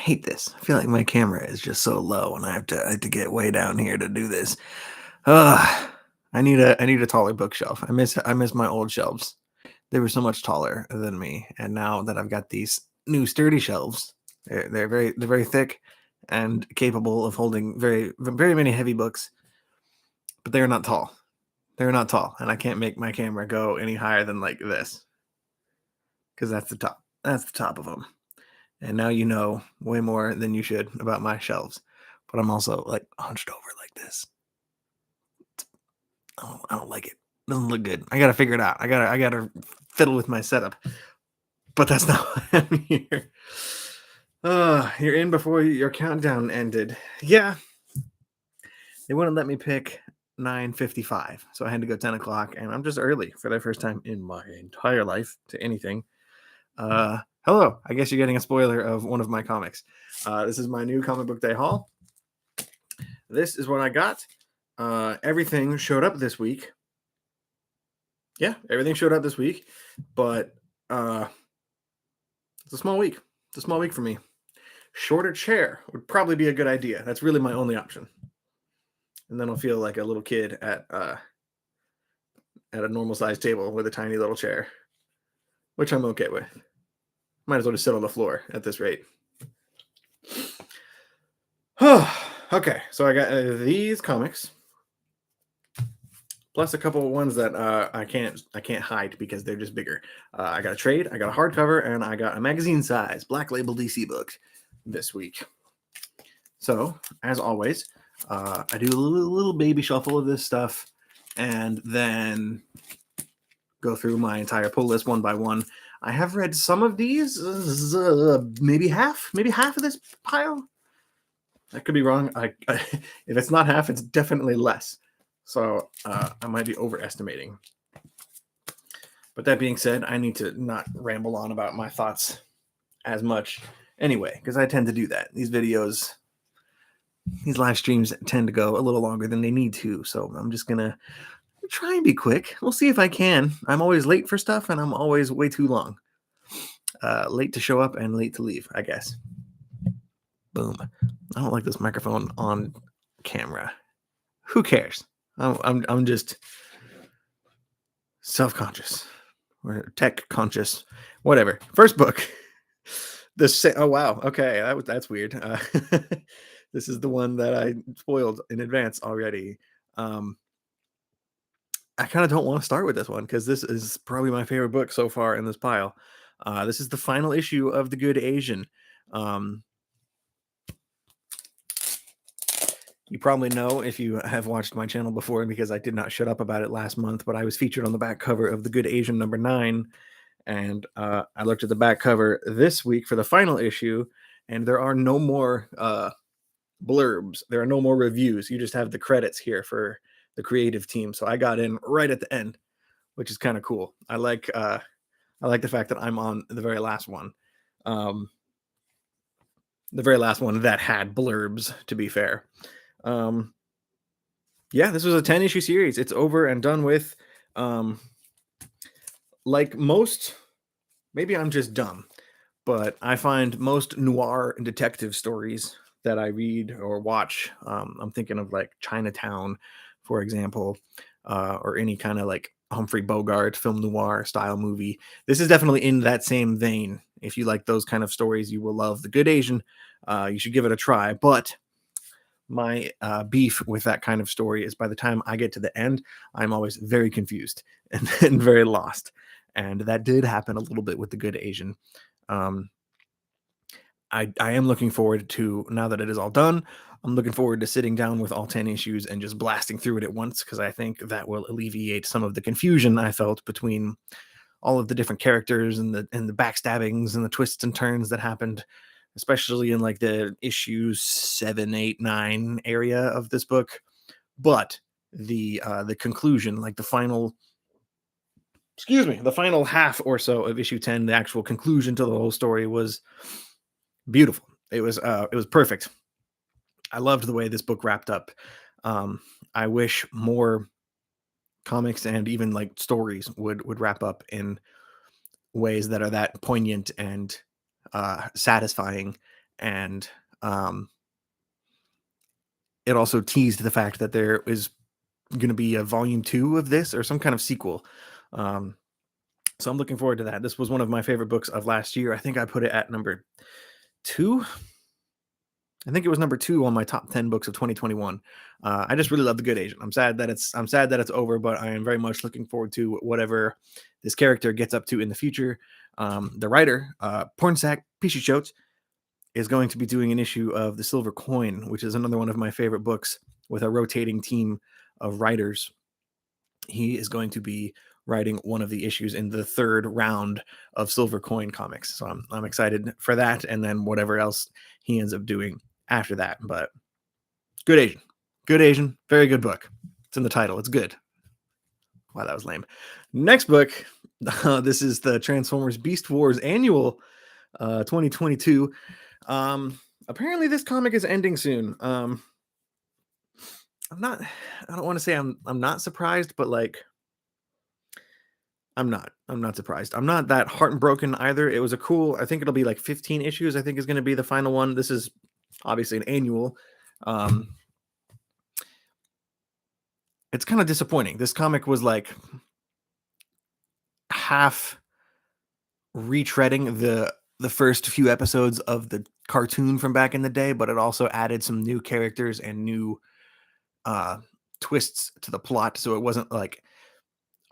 hate this. I feel like my camera is just so low, and I have to get way down here to do this. Ugh. I need a taller bookshelf. I miss my old shelves. They were so much taller than me, and now that I've got these new sturdy shelves, they're very thick and capable of holding very many heavy books, but they're not tall. They're not tall, and I can't make my camera go any higher than like this because that's the top. That's the top of them. And now you know way more than you should about my shelves. But I'm also like hunched over like this. I don't like it. Doesn't look good. I gotta figure it out. I gotta fiddle with my setup. But that's not why I'm here. You're in before your countdown ended. Yeah, they wouldn't let me pick 9:55, so I had to go 10 o'clock, and I'm just early for the first time in my entire life to anything. Hello. I guess you're getting a spoiler of one of my comics. This is my new comic book day haul. This is what I got. Everything showed up this week. Yeah, everything showed up this week, but it's a small week. It's a small week for me. Shorter chair would probably be a good idea. That's really my only option. And then I'll feel like a little kid at a normal sized table with a tiny little chair, which I'm okay with. Might as well just sit on the floor at this rate. Okay, so I got these comics, plus a couple of ones that I can't hide because they're just bigger. I got a trade, I got a hardcover, and I got a magazine size Black Label DC book this week. So as always, I do a little baby shuffle of this stuff, and then go through my entire pull list one by one. I have read some of these, maybe half of this pile. I could be wrong. If it's not half, it's definitely less. So I might be overestimating. But that being said, I need to not ramble on about my thoughts as much anyway, because I tend to do that. These live streams tend to go a little longer than they need to. So I'm just going to try and be quick. We'll see if I can. I'm always late for stuff, and I'm always way too long. Late to show up and late to leave, I guess. Boom. I don't like this microphone on camera. Who cares? I'm just self-conscious or tech conscious, whatever. First book. Oh wow. Okay, that's weird. This is the one that I spoiled in advance already. I kind of don't want to start with this one because this is probably my favorite book so far in this pile. This is the final issue of The Good Asian. You probably know if you have watched my channel before, because I did not shut up about it last month, but I was featured on the back cover of The Good Asian number 9. And I looked at the back cover this week for the final issue, and there are no more blurbs. There are no more reviews. You just have the credits here for the creative team. So I got in right at the end, which is kind of cool. I like the fact that I'm on the very last one. The very last one that had blurbs, to be fair. Yeah, this was a 10-issue series. It's over and done with. Like most, maybe I'm just dumb, but I find most noir and detective stories that I read or watch, I'm thinking of like Chinatown, for example, or any kind of like Humphrey Bogart film noir style movie. This is definitely in that same vein. If you like those kind of stories, you will love The Good Asian. You should give it a try. But my beef with that kind of story is by the time I get to the end, I'm always very confused and very lost. And that did happen a little bit with The Good Asian. I am looking forward to, now that it is all done, I'm looking forward to sitting down with all 10 issues and just blasting through it at once, because I think that will alleviate some of the confusion I felt between all of the different characters and the backstabbings and the twists and turns that happened, especially in like the issues 7, 8, 9 area of this book. But the conclusion, like the final half or so of issue 10, the actual conclusion to the whole story, was beautiful. It was perfect. I loved the way this book wrapped up. I wish more comics and even like stories would wrap up in ways that are that poignant and satisfying and it also teased the fact that there is going to be a volume 2 of this or some kind of sequel. So I'm looking forward to that. This was one of my favorite books of last year. I think I put it at number 2. I think it was number 2 on my top 10 books of 2021. I just really love The Good Agent. I'm sad that it's over, but I am very much looking forward to whatever this character gets up to in the future. The writer, Pornsak Pichetshote, is going to be doing an issue of The Silver Coin, which is another one of my favorite books with a rotating team of writers. He is going to be writing one of the issues in the 3rd round of Silver Coin comics. So I'm excited for that, and then whatever else he ends up doing after that. But Good Asian, very good book. It's in the title. It's good. Wow, that was lame. Next book. This is the Transformers Beast Wars Annual 2022. Apparently this comic is ending soon. I don't want to say I'm not surprised, but like I'm not surprised. I'm not that heartbroken either. It was I think it'll be like 15 issues, I think is going to be the final one. This is obviously an annual. It's kind of disappointing. This comic was like half retreading the first few episodes of the cartoon from back in the day, but it also added some new characters and new twists to the plot. So it wasn't like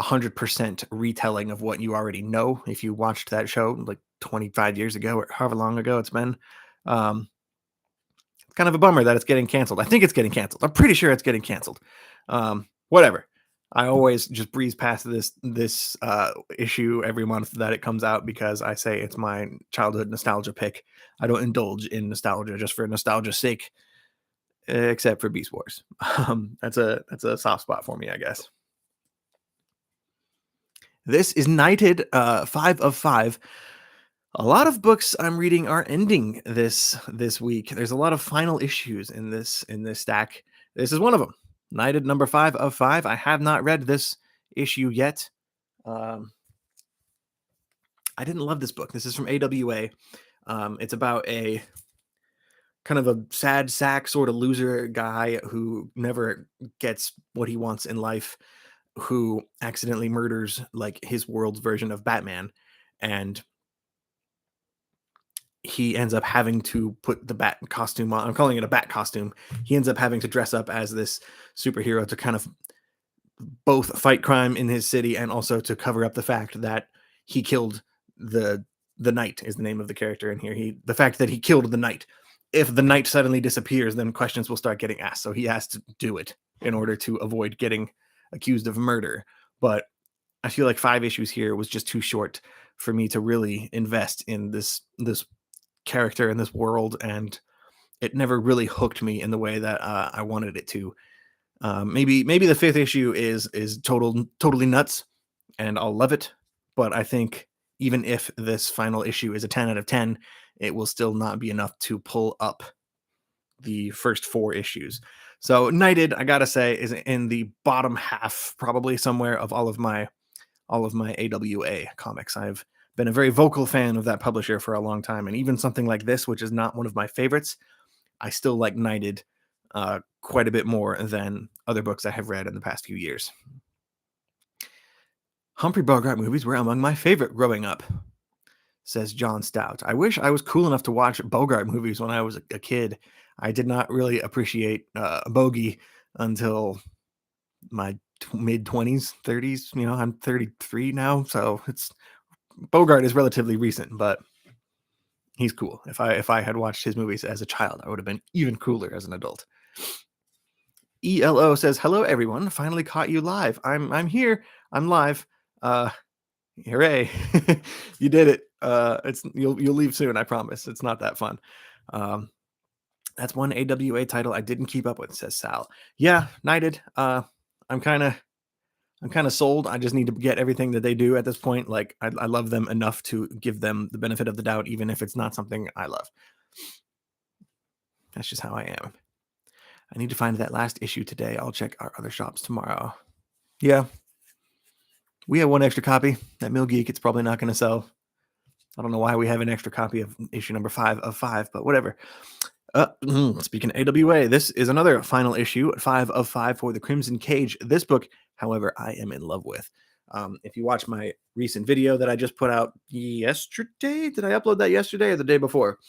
100% retelling of what you already know if you watched that show like 25 years ago or however long ago it's been. It's kind of a bummer that it's getting canceled. I think it's getting canceled. I'm pretty sure it's getting canceled. Whatever. I always just breeze past this issue every month that it comes out because I say it's my childhood nostalgia pick. I don't indulge in nostalgia just for nostalgia's sake, except for Beast Wars. That's a soft spot for me, I guess. This is Knighted, 5 of 5. A lot of books I'm reading are ending this week. There's a lot of final issues in this stack. This is one of them. Knighted number 5 of 5. I have not read this issue yet. I didn't love this book. This is from AWA. It's about a kind of a sad sack sort of loser guy who never gets what he wants in life, who accidentally murders like his world's version of Batman, and he ends up having to put the bat costume on. I'm calling it a bat costume. He ends up having to dress up as this superhero to kind of both fight crime in his city and also to cover up the fact that he killed the knight is the name of the character in here. The fact that he killed the knight. If the knight suddenly disappears, then questions will start getting asked. So he has to do it in order to avoid getting accused of murder. But I feel like 5 issues here was just too short for me to really invest in this character in this world, and it never really hooked me in the way that I wanted it to. Maybe the 5th issue is totally nuts, and I'll love it. But I think even if this final issue is a 10 out of 10, it will still not be enough to pull up the first 4 issues. So Knighted, I gotta say, is in the bottom half, probably somewhere of all of my AWA comics. I've been a very vocal fan of that publisher for a long time, and even something like this, which is not one of my favorites, I still like Knighted quite a bit more than other books I have read in the past few years. Humphrey Bogart movies were among my favorite growing up, says John Stout. I wish I was cool enough to watch Bogart movies when I was a kid. I did not really appreciate Bogey until my mid-20s, 30s. You know, I'm 33 now, so Bogart is relatively recent, but he's cool. If I had watched his movies as a child, I would have been even cooler as an adult. ELO says, "Hello everyone, finally caught you live. I'm here. I'm live. Hooray. You did it. You'll leave soon, I promise. It's not that fun." That's one AWA title I didn't keep up with, says Sal. Yeah, Knighted. I'm kind of sold. I just need to get everything that they do at this point. Like I love them enough to give them the benefit of the doubt, even if it's not something I love. That's just how I am. I need to find that last issue today. I'll check our other shops tomorrow. Yeah. We have one extra copy at Mill Geek. It's probably not going to sell. I don't know why we have an extra copy of issue number 5 of 5, but whatever. Speaking of AWA, this is another final issue, 5 of 5 for the Crimson Cage. This book, however, I am in love with. If you watch my recent video that I just put out yesterday, did I upload that yesterday or the day before?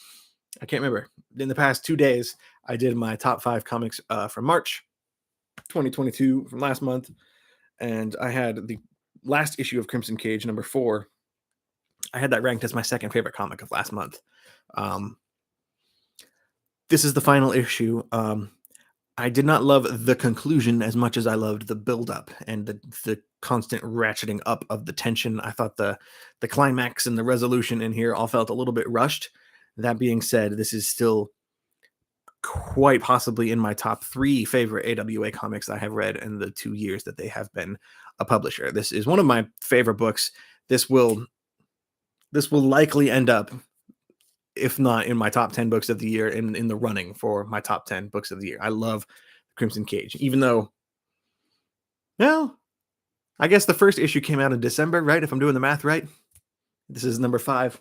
I can't remember. In the past 2 days, I did my top 5 comics from March 2022 from last month, and I had the last issue of Crimson Cage, number 4. I had that ranked as my second favorite comic of last month. This is the final issue. I did not love the conclusion as much as I loved the build-up and the constant ratcheting up of the tension. I thought the climax and the resolution in here all felt a little bit rushed. That being said, this is still quite possibly in my top 3 favorite AWA comics I have read in the 2 years that they have been a publisher. This is one of my favorite books. This will likely end up, if not in my top 10 books of the year, in the running for my top 10 books of the year. I love Crimson Cage, even though, well, I guess the first issue came out in December, right? If I'm doing the math right. This is number 5.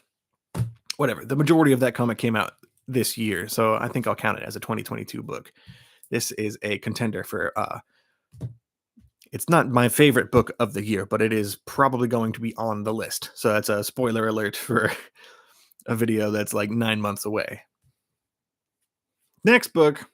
Whatever. The majority of that comic came out this year, so I think I'll count it as a 2022 book. This is a contender for, it's not my favorite book of the year, but it is probably going to be on the list. So that's a spoiler alert for a video that's like 9 months away. Next book,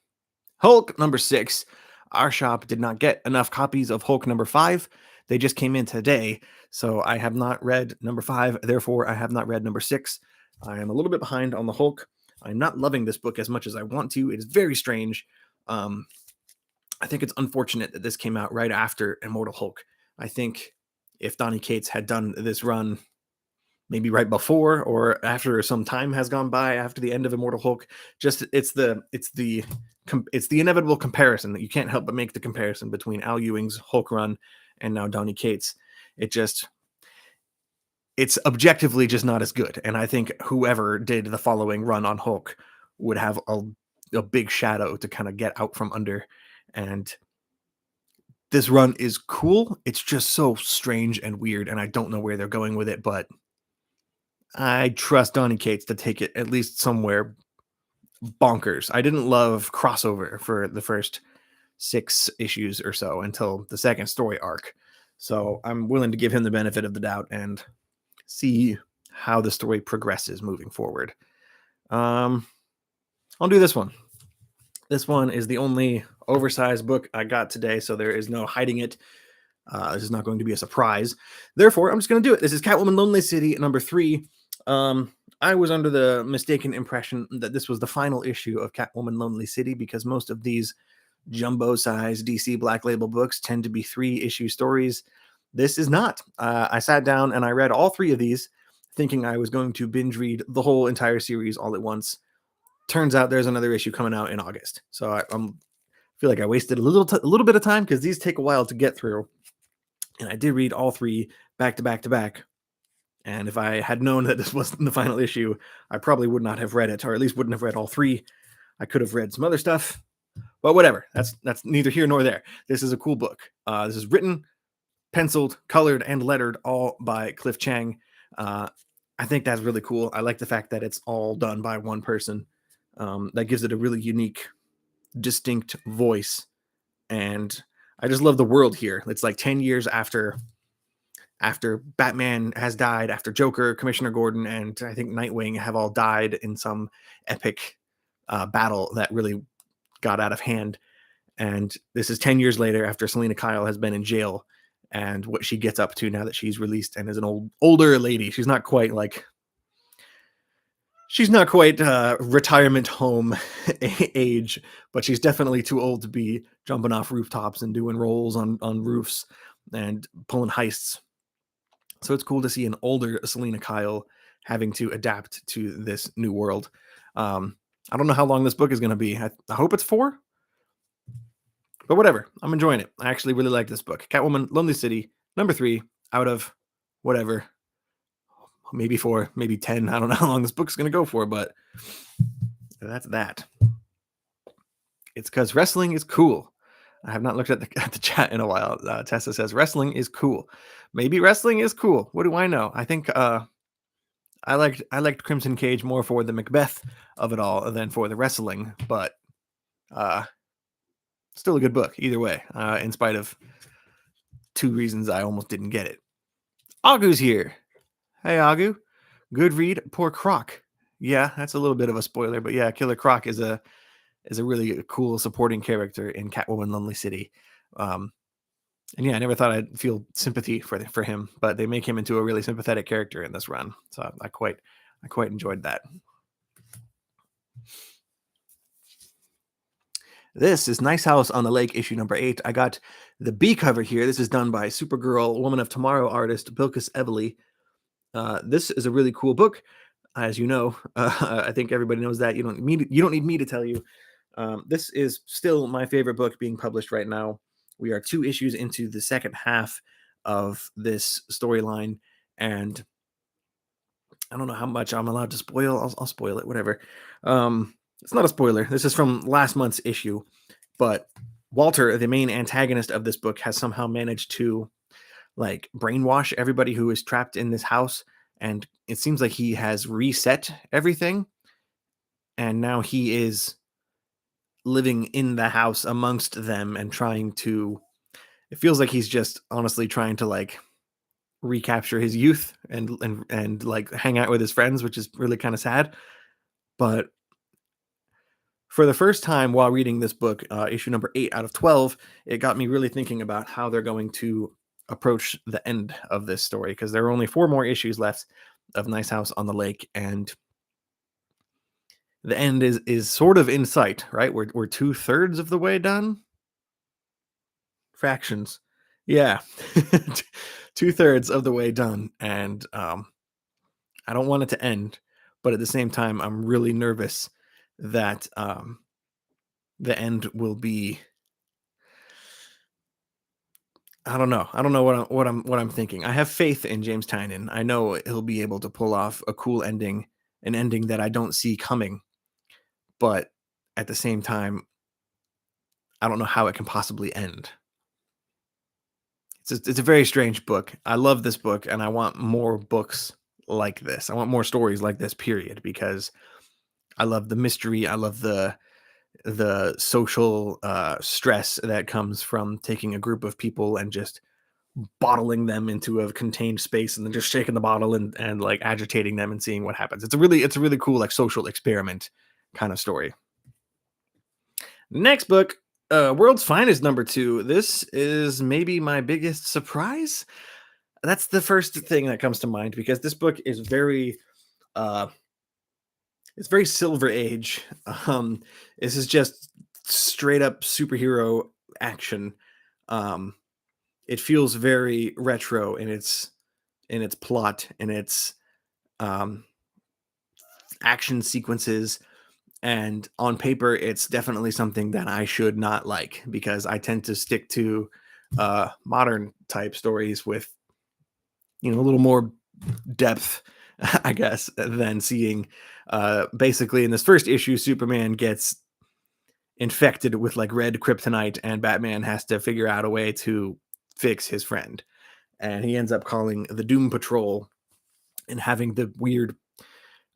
Hulk number 6. Our shop did not get enough copies of Hulk number 5. They just came in today, so I have not read number 5. Therefore, I have not read number 6. I am a little bit behind on the Hulk. I'm not loving this book as much as I want to. It is very strange. I think it's unfortunate that this came out right after Immortal Hulk. I think if Donny Cates had done this run maybe right before or after some time has gone by after the end of Immortal Hulk, just it's the inevitable comparison that you can't help but make the comparison between Al Ewing's Hulk run and now Donny Cates. It's objectively just not as good. And I think whoever did the following run on Hulk would have a big shadow to kind of get out from under. And this run is cool. It's just so strange and weird, and I don't know where they're going with it, but I trust Donny Cates to take it at least somewhere bonkers. I didn't love Crossover for the first 6 issues or so until the second story arc. So I'm willing to give him the benefit of the doubt and see how the story progresses moving forward. I'll do this one. This one is the only oversized book I got today, so there is no hiding it. This is not going to be a surprise. Therefore, I'm just going to do it. This is Catwoman Lonely City, number 3. I was under the mistaken impression that this was the final issue of Catwoman Lonely City because most of these jumbo-sized DC Black Label books tend to be 3-issue stories. This is not. I sat down and I read all 3 of these, thinking I was going to binge read the whole entire series all at once. Turns out there's another issue coming out in August. So I feel like I wasted a little bit of time because these take a while to get through. And I did read all 3 back to back to back. And if I had known that this wasn't the final issue, I probably would not have read it, or at least wouldn't have read all 3. I could have read some other stuff, but whatever. That's neither here nor there. This is a cool book. This is written, penciled, colored, and lettered all by Cliff Chiang. I think that's really cool. I like the fact that it's all done by one person. That gives it a really unique, distinct voice. And I just love the world here. It's like 10 years after Batman has died, after Joker, Commissioner Gordon, and I think Nightwing have all died in some epic battle that really got out of hand. And this is 10 years later after Selina Kyle has been in jail and what she gets up to now that she's released and is an older lady. She's not quite retirement home age, but she's definitely too old to be jumping off rooftops and doing rolls on roofs and pulling heists. So it's cool to see an older Selina Kyle having to adapt to this new world. I don't know how long this book is going to be. I hope it's 4, but whatever. I'm enjoying it. I actually really like this book. Catwoman Lonely City, number 3 out of whatever. Maybe 4, maybe 10. I don't know how long this book's going to go for, but that's that. It's because wrestling is cool. I have not looked at the chat in a while. Tessa says wrestling is cool. Maybe wrestling is cool. What do I know? I think I liked Crimson Cage more for the Macbeth of it all than for the wrestling, but still a good book either way. In spite of 2 reasons I almost didn't get it. Agu's here. Hey Agu, good read. Poor Croc. Yeah, that's a little bit of a spoiler, but yeah, Killer Croc is a really cool supporting character in Catwoman Lonely City. And yeah, I never thought I'd feel sympathy for him, but they make him into a really sympathetic character in this run. So I quite enjoyed that. This is Nice House on the Lake, issue number 8. I got the B cover here. This is done by Supergirl Woman of Tomorrow artist Bilquis Evely. This is a really cool book, as you know. I think everybody knows that. You don't need me to tell you. This is still my favorite book being published right now. We are 2 issues into the second half of this storyline, and I don't know how much I'm allowed to spoil. I'll spoil it, whatever. It's not a spoiler. This is from last month's issue, but Walter, the main antagonist of this book, has somehow managed to like brainwash everybody who is trapped in this house, and it seems like he has reset everything, and now he is living in the house amongst them and trying to, it feels like he's just honestly trying to like recapture his youth and like hang out with his friends, which is really kind of sad. But for the first time while reading this book, issue number 8 out of 12, it got me really thinking about how they're going to approach the end of this story, because there are only 4 more issues left of Nice House on the Lake, and the end is sort of in sight, right? We're 2/3 of the way done. Fractions, yeah, 2/3 of the way done, and I don't want it to end, but at the same time, I'm really nervous that the end will be. I don't know. I don't know what I'm thinking. I have faith in James Tynion. I know he'll be able to pull off a cool ending, an ending that I don't see coming. But at the same time, I don't know how it can possibly end. It's a very strange book. I love this book, and I want more books like this. I want more stories like this, period, because I love the mystery. I love the social stress that comes from taking a group of people and just bottling them into a contained space and then just shaking the bottle and like agitating them and seeing what happens. It's a really cool like social experiment kind of story. Next book, World's Finest number 2. This is maybe my biggest surprise. That's the first thing that comes to mind, because this book is very it's very Silver Age. This is just straight up superhero action. It feels very retro in its plot and its um, action sequences. And on paper, it's definitely something that I should not like, because I tend to stick to modern type stories with, a little more depth, I guess, than seeing basically in this first issue, Superman gets infected with like red kryptonite, and Batman has to figure out a way to fix his friend. And he ends up calling the Doom Patrol and having the weird,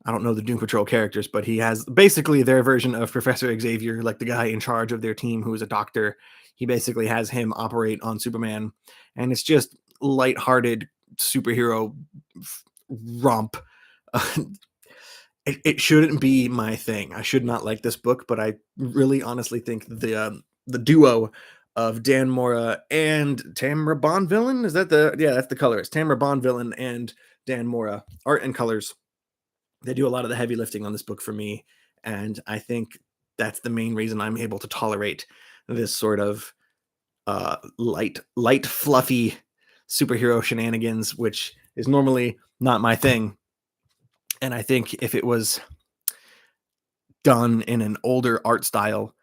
I don't know the Doom Patrol characters, but he has basically their version of Professor Xavier, like the guy in charge of their team who is a doctor. He basically has him operate on Superman, and it's just lighthearted superhero romp. It shouldn't be my thing. I should not like this book, but I really honestly think the duo of Dan Mora and Tamra Bonvillain, is that that's the colorist, Tamra Bonvillain and Dan Mora, art and colors. They do a lot of the heavy lifting on this book for me, and I think that's the main reason I'm able to tolerate this sort of light, fluffy superhero shenanigans, which is normally not my thing. And I think if it was done in an older art style,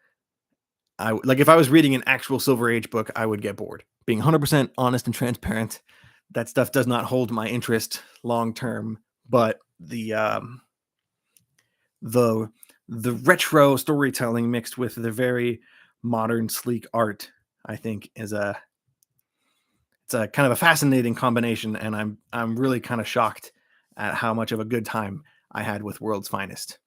if I was reading an actual Silver Age book, I would get bored. Being 100% honest and transparent, that stuff does not hold my interest long term. But the retro storytelling mixed with the very modern, sleek art, I think, it's a kind of a fascinating combination, and I'm really kind of shocked at how much of a good time I had with World's Finest.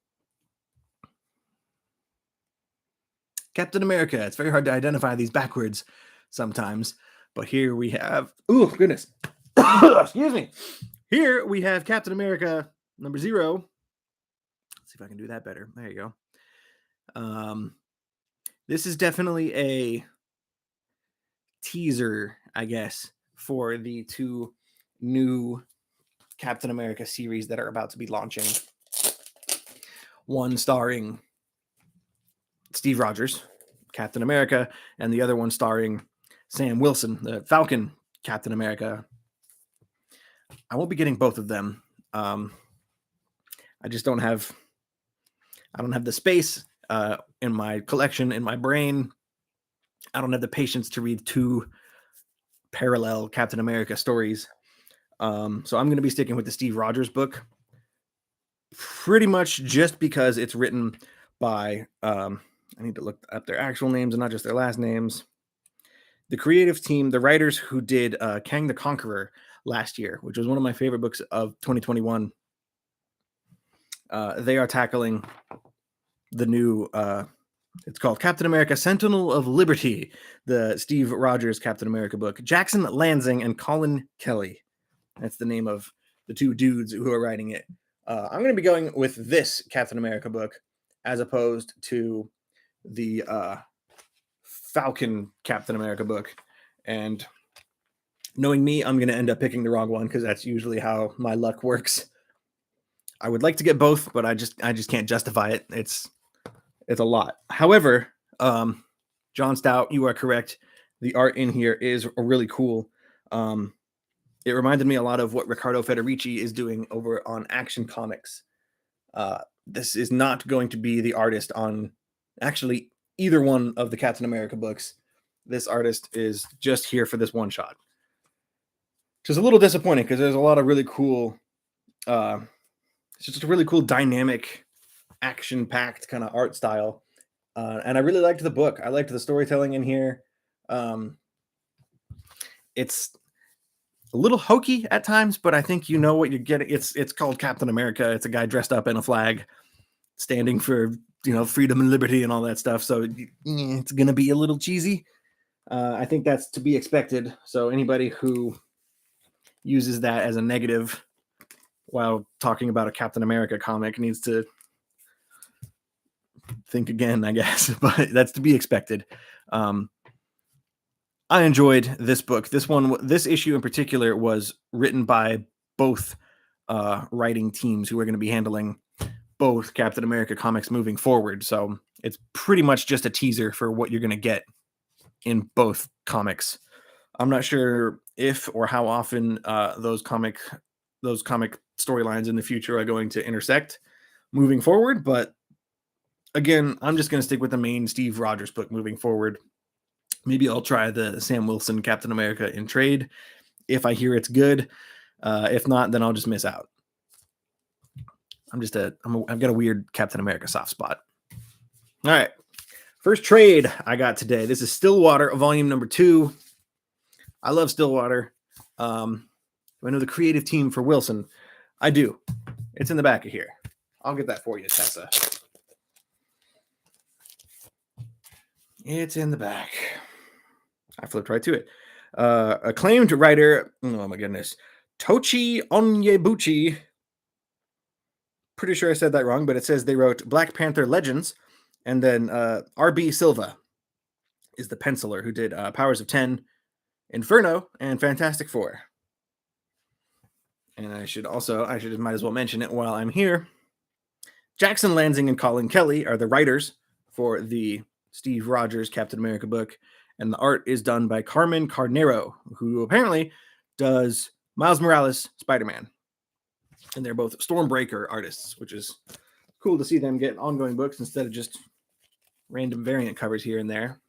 Captain America. It's very hard to identify these backwards sometimes, but here we have, oh goodness, excuse me. Here we have Captain America number 0. Let's see if I can do that better. There you go. This is definitely a teaser, I guess, for the 2 new Captain America series that are about to be launching. One starring Steve Rogers, Captain America, and the other one starring Sam Wilson, the Falcon Captain America. I won't be getting both of them. I just don't have the space in my collection, in my brain. I don't have the patience to read 2 parallel Captain America stories. So I'm going to be sticking with the Steve Rogers book, pretty much just because it's written by, I need to look up their actual names and not just their last names. The creative team, the writers who did Kang the Conqueror last year, which was one of my favorite books of 2021. They are tackling the new, it's called Captain America Sentinel of Liberty, the Steve Rogers Captain America book. Jackson Lanzing and Colin Kelly. That's the name of the 2 dudes who are writing it. I'm going to be going with this Captain America book as opposed to the Falcon Captain America book. And knowing me, I'm going to end up picking the wrong one because that's usually how my luck works. I would like to get both, but I just can't justify it. It's a lot. However, John Stout, you are correct. The art in here is really cool. It reminded me a lot of what Riccardo Federici is doing over on Action Comics. This is not going to be the artist on actually either one of the Captain America books. This artist is just here for this one shot. Which is a little disappointing because there's a lot of really cool, it's just a really cool dynamic, action-packed kind of art style. And I really liked the book. I liked the storytelling in here. It's a little hokey at times, but I think you know what you're getting. It's called Captain America. It's a guy dressed up in a flag, standing for freedom and liberty and all that stuff. So it's gonna be a little cheesy. I think that's to be expected. So anybody who uses that as a negative while talking about a Captain America comic needs to think again, I guess. But that's to be expected. I enjoyed this book. This issue in particular was written by both writing teams who are going to be handling both Captain America comics moving forward. So it's pretty much just a teaser for what you're going to get in both comics. I'm not sure if or how often those comic storylines in the future are going to intersect moving forward. But again, I'm just going to stick with the main Steve Rogers book moving forward. Maybe I'll try the Sam Wilson Captain America in trade if I hear it's good. If not, then I'll just miss out. I've got a weird Captain America soft spot. All right. First trade I got today. This is Stillwater, volume number 2. I love Stillwater. I know the creative team for Wilson. I do. It's in the back of here. I'll get that for you, Tessa. It's in the back. I flipped right to it. Acclaimed writer, oh my goodness, Tochi Onyebuchi. Pretty sure I said that wrong, but it says they wrote Black Panther Legends. And then R.B. Silva is the penciler who did Powers of 10, Inferno, and Fantastic Four. And I might as well mention it while I'm here. Jackson Lanzing and Colin Kelly are the writers for the Steve Rogers Captain America book. And the art is done by Carmen Carnero, who apparently does Miles Morales Spider-Man. And they're both Stormbreaker artists, which is cool to see them get ongoing books instead of just random variant covers here and there.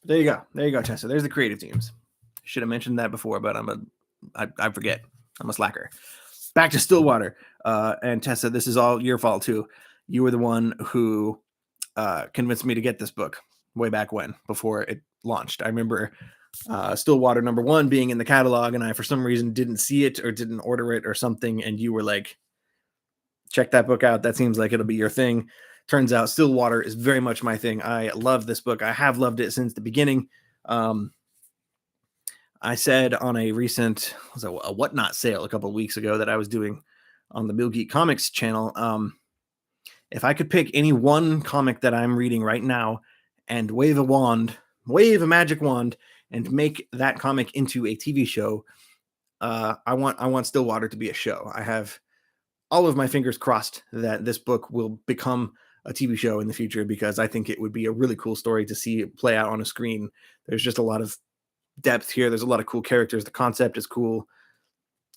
There you go, Tessa. There's the creative teams. Should have mentioned that before, but I forget. I'm a slacker. Back to Stillwater. And Tessa, this is all your fault too. You were the one who convinced me to get this book way back when, before it launched. I remember Stillwater #1 being in the catalog, and I for some reason didn't see it or didn't order it or something, and you were like, check that book out, that seems like it'll be your thing. Turns out Stillwater is very much my thing. I love this book. I have loved it since the beginning. I said on a recent a Whatnot sale a couple of weeks ago that I was doing on the Bill Geek Comics channel, if I could pick any one comic that I'm reading right now and wave a magic wand, and make that comic into a TV show, I want Stillwater to be a show. I have all of my fingers crossed that this book will become a TV show in the future, because I think it would be a really cool story to see play out on a screen. There's just a lot of depth here. There's a lot of cool characters. The concept is cool.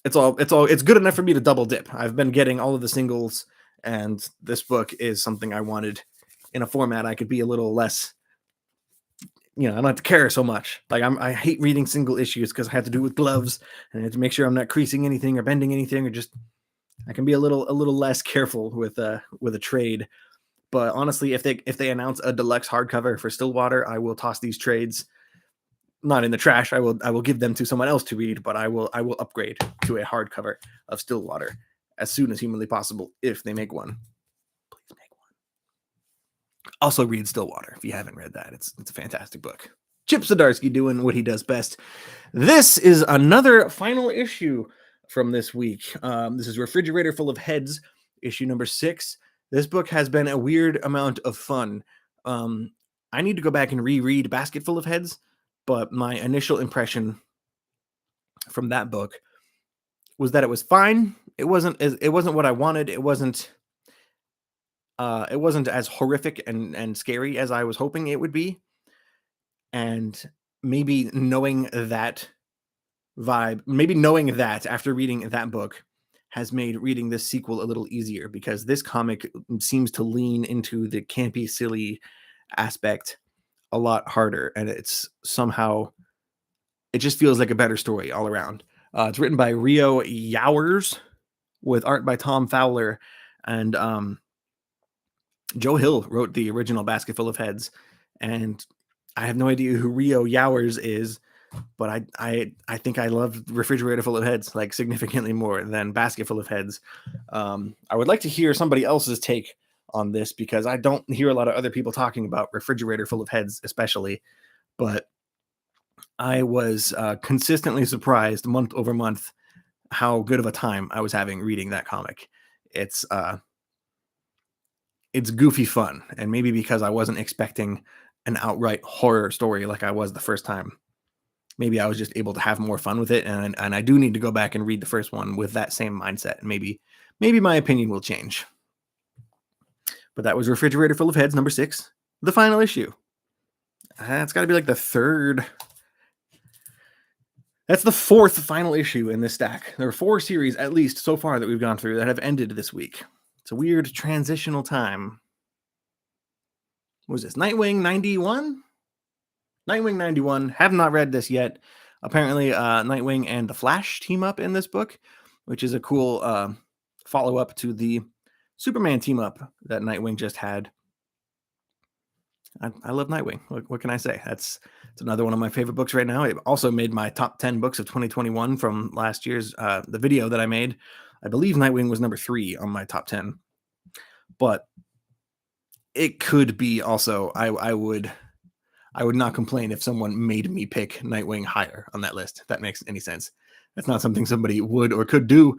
It's good enough for me to double dip. I've been getting all of the singles, and this book is something I wanted in a format I could be a little less, I don't have to care so much. Like I hate reading single issues because I have to do it with gloves, and I have to make sure I'm not creasing anything or bending anything, or just I can be a little less careful with a trade. But honestly, if they announce a deluxe hardcover for Stillwater, I will toss these trades not in the trash. I will give them to someone else to read, but I will upgrade to a hardcover of Stillwater as soon as humanly possible if they make one. Please make one. Also read Stillwater if you haven't read that. It's a fantastic book. Chip Zdarsky doing what he does best. This is another final issue from this week. This is Refrigerator Full of Heads, issue number 6. This book has been a weird amount of fun. I need to go back and reread Basket Full of Heads, but my initial impression from that book was that it was fine. It wasn't what I wanted. It wasn't as horrific and scary as I was hoping it would be. And maybe knowing that after reading that book has made reading this sequel a little easier, because this comic seems to lean into the campy, silly aspect a lot harder, and it's somehow, it just feels like a better story all around. It's written by Rio Yowers with art by Tom Fowler, and Joe Hill wrote the original Basket Full of Heads, and I have no idea who Rio Yowers is, but I think I love Refrigerator Full of Heads like significantly more than Basket Full of Heads. I would like to hear somebody else's take on this, because I don't hear a lot of other people talking about Refrigerator Full of Heads especially, but I was consistently surprised month over month how good of a time I was having reading that comic. It's goofy fun, and maybe because I wasn't expecting an outright horror story like I was the first time, maybe I was just able to have more fun with it, and I do need to go back and read the first one with that same mindset, and maybe my opinion will change. But that was Refrigerator Full of Heads number 6, the final issue. It's got to be like the third. That's the 4th final issue in this stack. There are 4 series at least so far that we've gone through that have ended this week. It's a weird transitional time. What was this? Nightwing 91? Nightwing 91. Have not read this yet. Apparently, Nightwing and the Flash team up in this book, which is a cool follow-up to the Superman team up that Nightwing just had. I love Nightwing. What can I say? It's another one of my favorite books right now. It also made my top 10 books of 2021 from last year's the video that I made. I believe Nightwing was number 3 on my top 10. But it could be also, I would not complain if someone made me pick Nightwing higher on that list, if that makes any sense. That's not something somebody would or could do.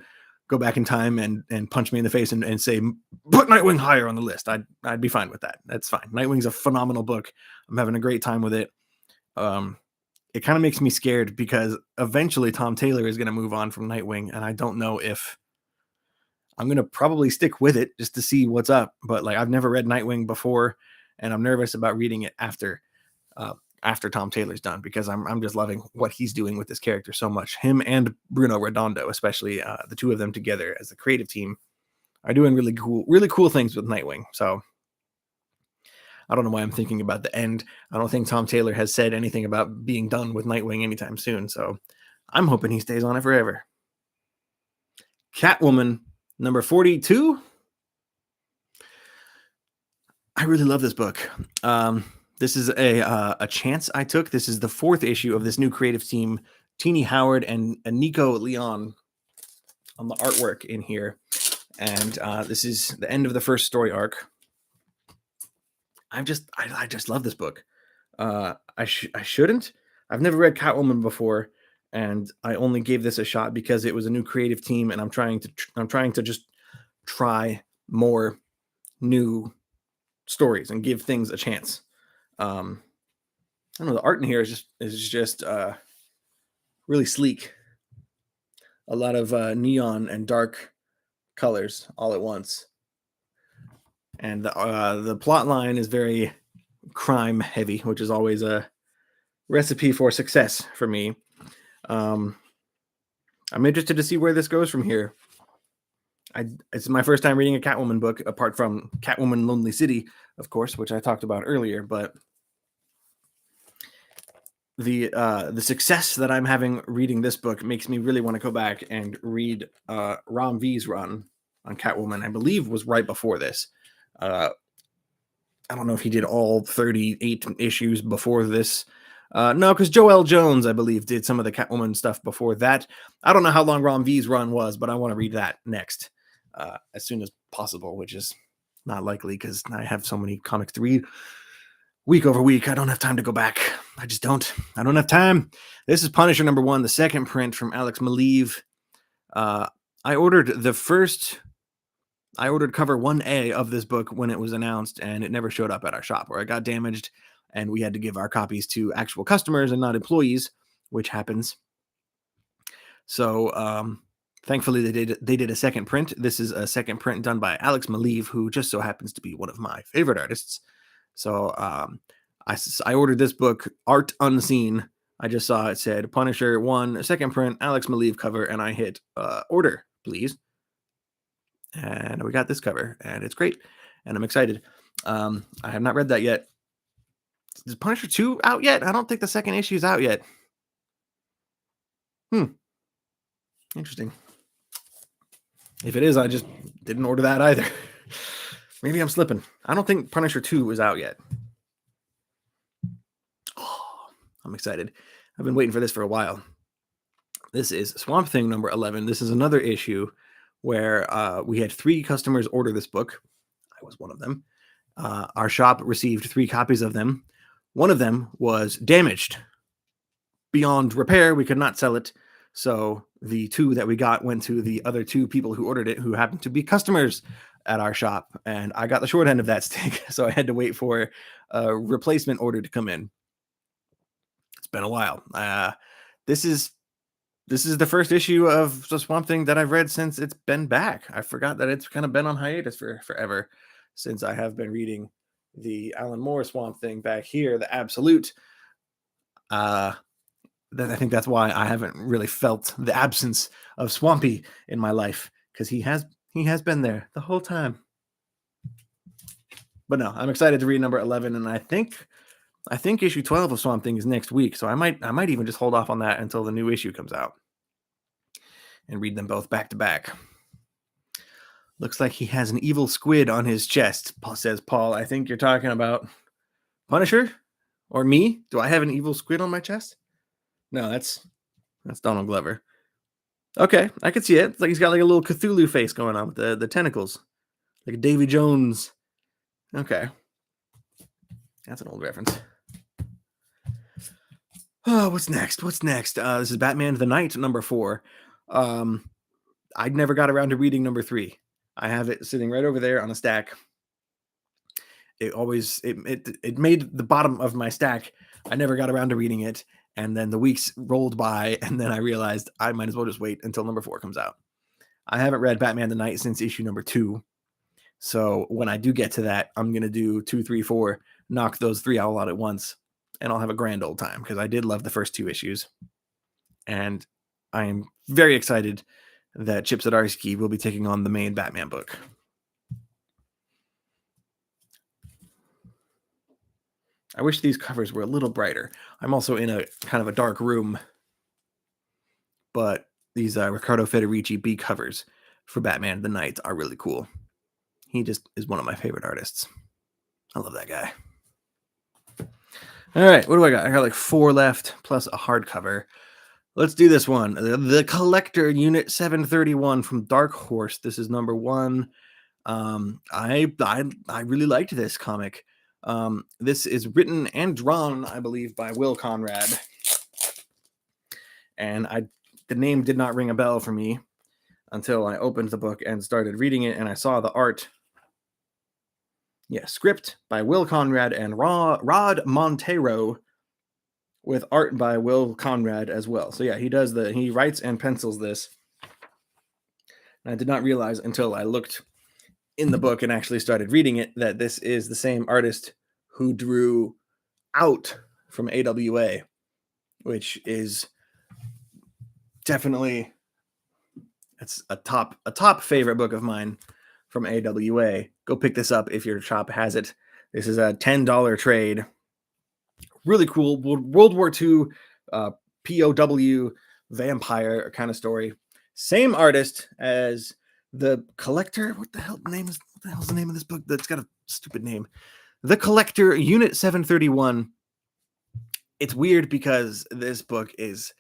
Go back in time and punch me in the face and say, put Nightwing higher on the list. I'd be fine with that. That's fine. Nightwing's a phenomenal book. I'm having a great time with it. It kind of makes me scared, because eventually Tom Taylor is going to move on from Nightwing, and I don't know if I'm going to probably stick with it just to see what's up. But like, I've never read Nightwing before, and I'm nervous about reading it after Tom Taylor's done, because I'm just loving what he's doing with this character so much. Him and Bruno Redondo, especially the two of them together as the creative team, are doing really cool things with Nightwing. So I don't know why I'm thinking about the end. I don't think Tom Taylor has said anything about being done with Nightwing anytime soon. So I'm hoping he stays on it forever. Catwoman number 42. I really love this book. This is a chance I took. This is the 4th issue of this new creative team, Teeny Howard and Nico Leon on the artwork in here. And this is the end of the first story arc. I just love this book. I shouldn't. I've never read Catwoman before, and I only gave this a shot because it was a new creative team, and I'm trying to just try more new stories and give things a chance. I don't know. The art in here is just really sleek. A lot of neon and dark colors all at once, and the plot line is very crime heavy, which is always a recipe for success for me. I'm interested to see where this goes from here. It's my first time reading a Catwoman book, apart from Catwoman Lonely City, of course, which I talked about earlier. But the success that I'm having reading this book makes me really want to go back and read Ram V's run on Catwoman. I believe was right before this. I don't know if he did all 38 issues before this. No, because Joelle Jones, I believe, did some of the Catwoman stuff before that. I don't know how long Ram V's run was, but I want to read that next as soon as possible, which is not likely because I have so many comics to read week over week. I don't have time to go back. I just don't. I don't have time. This is Punisher #1, the second print from Alex Maleev. I ordered cover 1A of this book when it was announced, and it never showed up at our shop, or it got damaged, and we had to give our copies to actual customers and not employees, which happens. So thankfully they did a second print. This is a second print done by Alex Maleev, who just so happens to be one of my favorite artists. So I ordered this book, Art Unseen. I just saw it said Punisher 1, second print, Alex Maleev cover, and I hit order, please. And we got this cover, and it's great, and I'm excited. I have not read that yet. Is Punisher 2 out yet? I don't think the second issue is out yet. Interesting. If it is, I just didn't order that either. Maybe I'm slipping. I don't think Punisher 2 is out yet. Oh, I'm excited. I've been waiting for this for a while. This is Swamp Thing number 11. This is another issue where we had 3 customers order this book. I was one of them. Our shop received 3 copies of them. One of them was damaged beyond repair. We could not sell it. So the 2 that we got went to the other 2 people who ordered it, who happened to be customers at our shop. And I got the short end of that stick. So I had to wait for a replacement order to come in. It's been a while. This is the first issue of the Swamp Thing that I've read since it's been back. I forgot that it's kind of been on hiatus for forever, since I have been reading the Alan Moore Swamp Thing back here, the Absolute. I think that's why I haven't really felt the absence of Swampy in my life, because he has been there the whole time. But no, I'm excited to read number 11, and I think issue 12 of Swamp Thing is next week, so I might even just hold off on that until the new issue comes out and read them both back to back. Looks like he has an evil squid on his chest, says Paul. I think you're talking about Punisher or me. Do I have an evil squid on my chest? No, that's Donald Glover. Okay, I could see it. It's like he's got like a little Cthulhu face going on with the tentacles, like a Davy Jones. Okay, that's an old reference. Oh, what's next? This is Batman the Night number 4. I never got around to reading number 3. I have it sitting right over there on a stack. It made the bottom of my stack. I never got around to reading it, and then the weeks rolled by, and then I realized I might as well just wait until number 4 comes out. I haven't read Batman the Night since issue number 2. So when I do get to that, I'm going to do 2, 3, 4, knock those 3 all out at once, and I'll have a grand old time, because I did love the first 2 issues. And I am very excited that Chip Zdarsky will be taking on the main Batman book. I wish these covers were a little brighter. I'm also in a kind of a dark room, but these Riccardo Federici B covers for Batman the Night are really cool. He just is one of my favorite artists. I love that guy. All right, what do I got? I got like 4 left plus a hardcover. Let's do this one. The Collector Unit 731 from Dark Horse. This is number 1. I really liked this comic. This is written and drawn, I believe, by Will Conrad. And the name did not ring a bell for me until I opened the book and started reading it, and I saw the art. Yeah, script by Will Conrad and Rod Montero, with art by Will Conrad as well. So yeah, he writes and pencils this. And I did not realize until I looked in the book and actually started reading it that this is the same artist who drew Out from AWA, which is definitely, it's a top favorite book of mine from AWA. Go pick this up if your shop has it. This is a $10 trade. Really cool World War II POW vampire kind of story. Same artist as The Collector. What the hell's the name of this book? That's got a stupid name. The Collector Unit 731. It's weird because this book is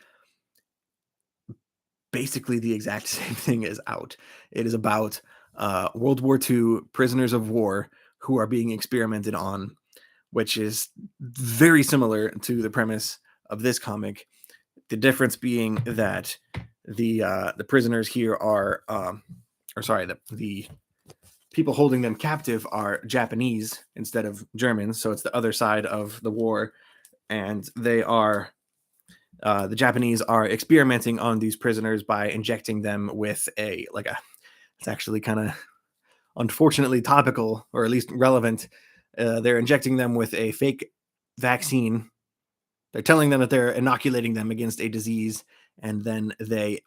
basically the exact same thing as Out. It is about World War II prisoners of war who are being experimented on, which is very similar to the premise of this comic. The difference being that the prisoners here are, the people holding them captive are Japanese instead of Germans, so it's the other side of the war, and they are the Japanese are experimenting on these prisoners by injecting them with it's actually kind of unfortunately topical, or at least relevant. They're injecting them with a fake vaccine. They're telling them that they're inoculating them against a disease, and then they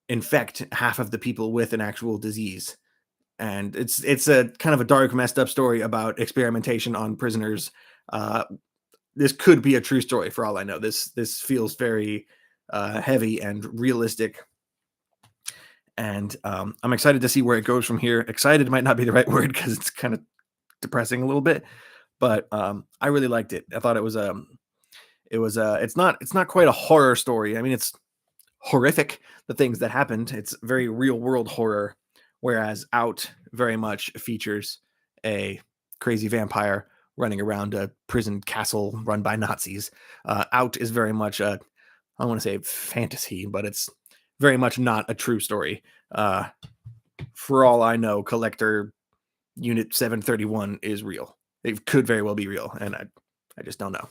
infect half of the people with an actual disease. And it's a kind of a dark, messed up story about experimentation on prisoners. This could be a true story for all I know. This feels very heavy and realistic. And I'm excited to see where it goes from here. Excited might not be the right word because it's kind of depressing a little bit, but I really liked it. I thought it's not quite a horror story. I mean, it's horrific, the things that happened. It's very real world horror, whereas Out very much features a crazy vampire running around a prison castle run by Nazis. Out is very much I don't want to say fantasy, but it's very much not a true story. For all I know, Collector Unit 731 is real. It could very well be real, and I just don't know.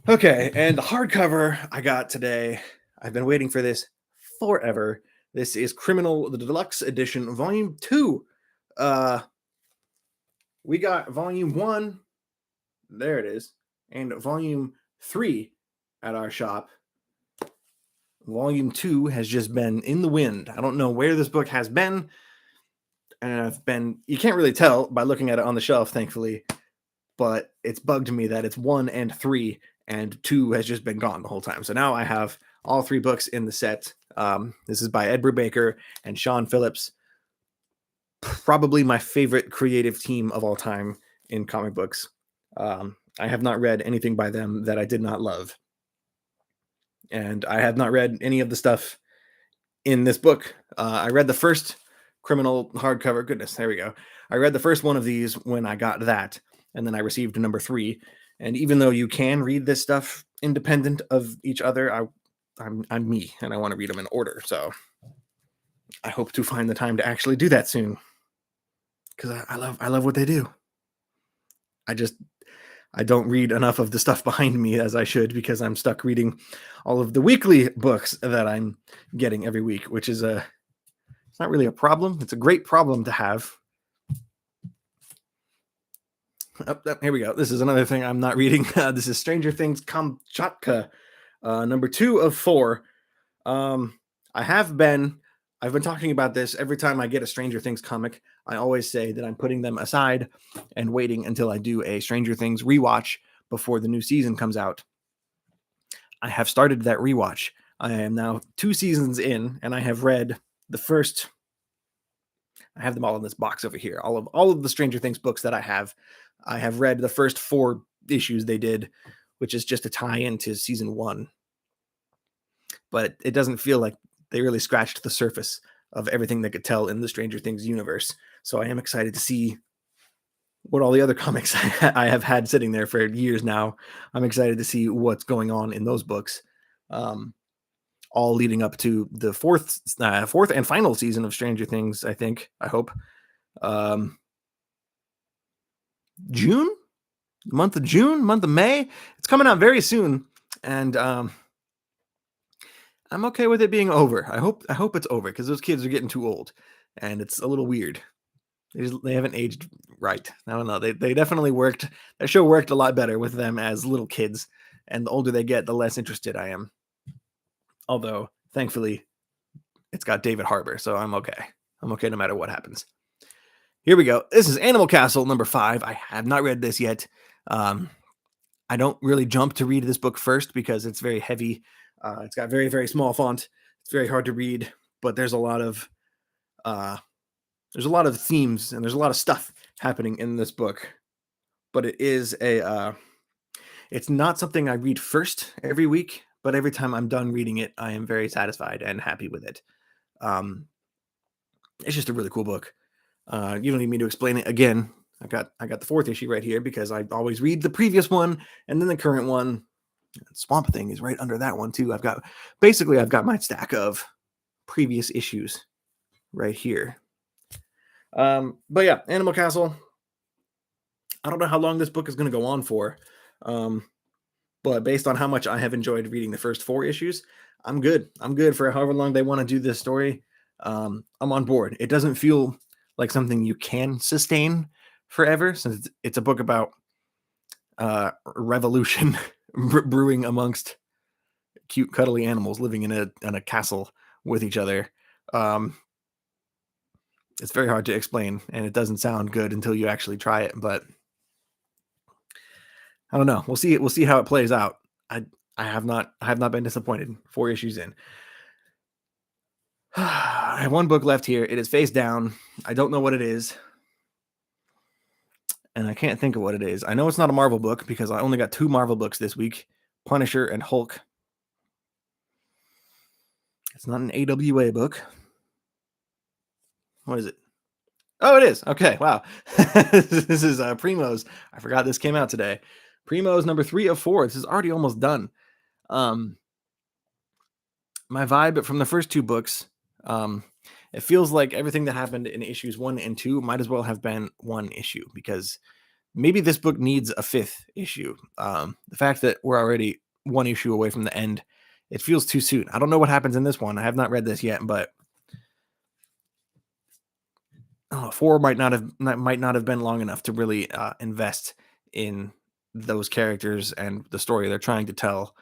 Okay, and the hardcover I got today, I've been waiting for this forever. This is Criminal, the Deluxe Edition, Volume 2. We got Volume 1, there it is, and Volume 3 at our shop. Volume 2 has just been in the wind. I don't know where this book has been. And you can't really tell by looking at it on the shelf, thankfully, but it's bugged me that it's 1 and 3, and 2 has just been gone the whole time. So now I have all 3 books in the set. This is by Ed Brubaker and Sean Phillips. Probably my favorite creative team of all time in comic books. I have not read anything by them that I did not love. And I have not read any of the stuff in this book. I read the first Criminal hardcover. Goodness, there we go. I read the first one of these when I got that, and then I received number 3. And even though you can read this stuff independent of each other, I'm me, and I want to read them in order. So I hope to find the time to actually do that soon, because I love what they do. I don't read enough of the stuff behind me as I should, because I'm stuck reading all of the weekly books that I'm getting every week, which is it's not really a problem. It's a great problem to have. Here we go. This is another thing I'm not reading. This is Stranger Things Kamchatka, number 2 of 4. I've been talking about this every time I get a Stranger Things comic. I always say that I'm putting them aside and waiting until I do a Stranger Things rewatch before the new season comes out. I have started that rewatch. I am now 2 seasons in, and I have read the first I have them all in this box over here. All of the Stranger Things books that I have read the first 4 issues they did, which is just a tie into season 1. But it doesn't feel like they really scratched the surface of everything they could tell in the Stranger Things universe. So I am excited to see what all the other comics I have had sitting there for years now. I'm excited to see what's going on in those books. All leading up to the fourth and final season of Stranger Things, I think. I hope. June? Month of June? Month of May? It's coming out very soon. And I'm okay with it being over. I hope it's over because those kids are getting too old. And it's a little weird. They haven't aged right. I don't know. They definitely worked. That show worked a lot better with them as little kids. And the older they get, the less interested I am. Although, thankfully, it's got David Harbour, so I'm okay. I'm okay no matter what happens. Here we go. This is Animal Castle number 5. I have not read this yet. I don't really jump to read this book first because it's very heavy. It's got very, very small font. It's very hard to read, but there's a lot of themes and there's a lot of stuff happening in this book. But it is it's not something I read first every week. But every time I'm done reading it, I am very satisfied and happy with it. It's just a really cool book. You don't need me to explain it again. I got the 4th issue right here because I always read the previous one and then the current one. Swamp Thing is right under that one too. I've got my stack of previous issues right here. But yeah, Animal Castle. I don't know how long this book is going to go on for. But based on how much I have enjoyed reading the first 4 issues, I'm good. I'm good for however long they want to do this story. I'm on board. It doesn't feel like something you can sustain forever, since it's a book about revolution brewing amongst cute, cuddly animals living in a castle with each other. It's very hard to explain, and it doesn't sound good until you actually try it. But I don't know. We'll see. We'll see how it plays out. I have not been disappointed. 4 issues in. I have one book left here. It is face down. I don't know what it is. And I can't think of what it is. I know it's not a Marvel book because I only got 2 Marvel books this week. Punisher and Hulk. It's not an AWA book. What is it? Oh, it is. Okay. Wow. This is Primo's. I forgot this came out today. Primo's number 3 of 4. This is already almost done. My vibe from the first 2 books, it feels like everything that happened in issues 1 and 2 might as well have been one issue, because maybe this book needs a 5th issue. The fact that we're already 1 issue away from the end, it feels too soon. I don't know what happens in this one. I have not read this yet, but 4 might not have been long enough to really invest in those characters and the story they're trying to tell.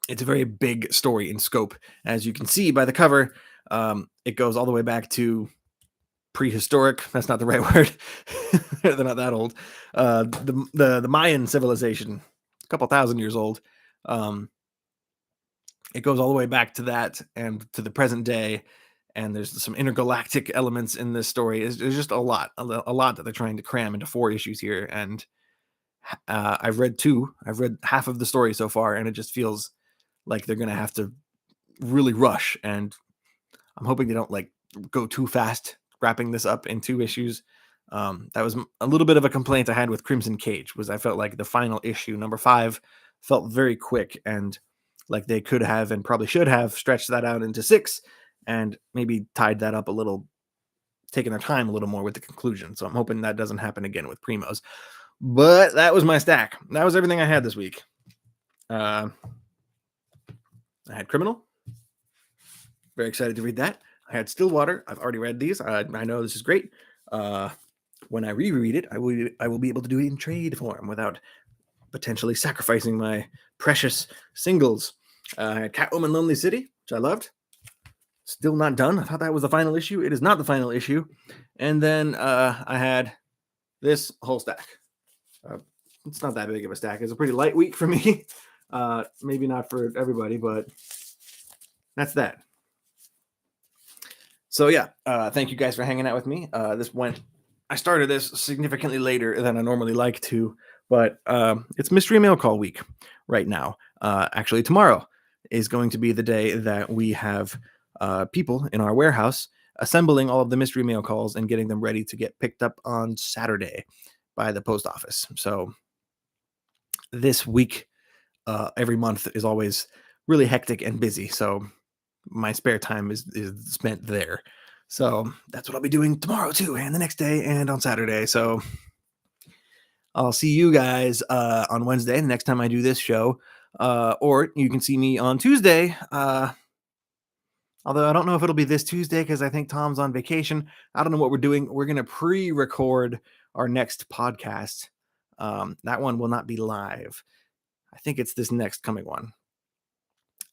It's a very big story in scope, as you can see by the cover. It goes all the way back to prehistoric. That's not the right word. They're not that old. The Mayan civilization, a couple thousand years old. It goes all the way back to that and to the present day. And there's some intergalactic elements in this story. There's just a lot that they're trying to cram into 4 issues here. And I've read 2. I've read half of the story so far, and it just feels like they're going to have to really rush. And I'm hoping they don't go too fast wrapping this up in 2 issues. That was a little bit of a complaint I had with Crimson Cage, was I felt like the final issue, number 5, felt very quick, and like they could have and probably should have stretched that out into 6 and maybe tied that up a little, taking their time a little more with the conclusion. So I'm hoping that doesn't happen again with Primo's. But that was my stack. That was everything I had this week. I had Criminal. Very excited to read that. I had Stillwater. I've already read these. I know this is great. When I reread it, I will be able to do it in trade form without potentially sacrificing my precious singles. I had Catwoman Lonely City, which I loved. Still not done. I thought that was the final issue. It is not the final issue. And then I had this whole stack. It's not that big of a stack. It's a pretty light week for me. Maybe not for everybody, but that's that. So yeah, thank you guys for hanging out with me. I started this significantly later than I normally like to, but it's mystery mail call week right now. Actually, tomorrow is going to be the day that we have people in our warehouse assembling all of the mystery mail calls and getting them ready to get picked up on Saturday by the post office. So this week, every month is always really hectic and busy. So my spare time is spent there. So that's what I'll be doing tomorrow too, and the next day, and on Saturday. So I'll see you guys on Wednesday, the next time I do this show, or you can see me on Tuesday. Although I don't know if it'll be this Tuesday because I think Tom's on vacation. I don't know what we're doing. We're gonna pre-record our next podcast. That one will not be live. I think it's this next coming one.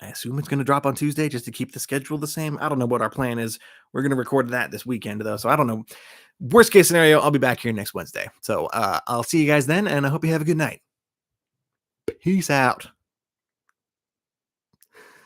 I assume it's going to drop on Tuesday just to keep the schedule the same. I don't know what our plan is. We're going to record that this weekend, though. So I don't know. Worst case scenario, I'll be back here next Wednesday. So I'll see you guys then, and I hope you have a good night. Peace out.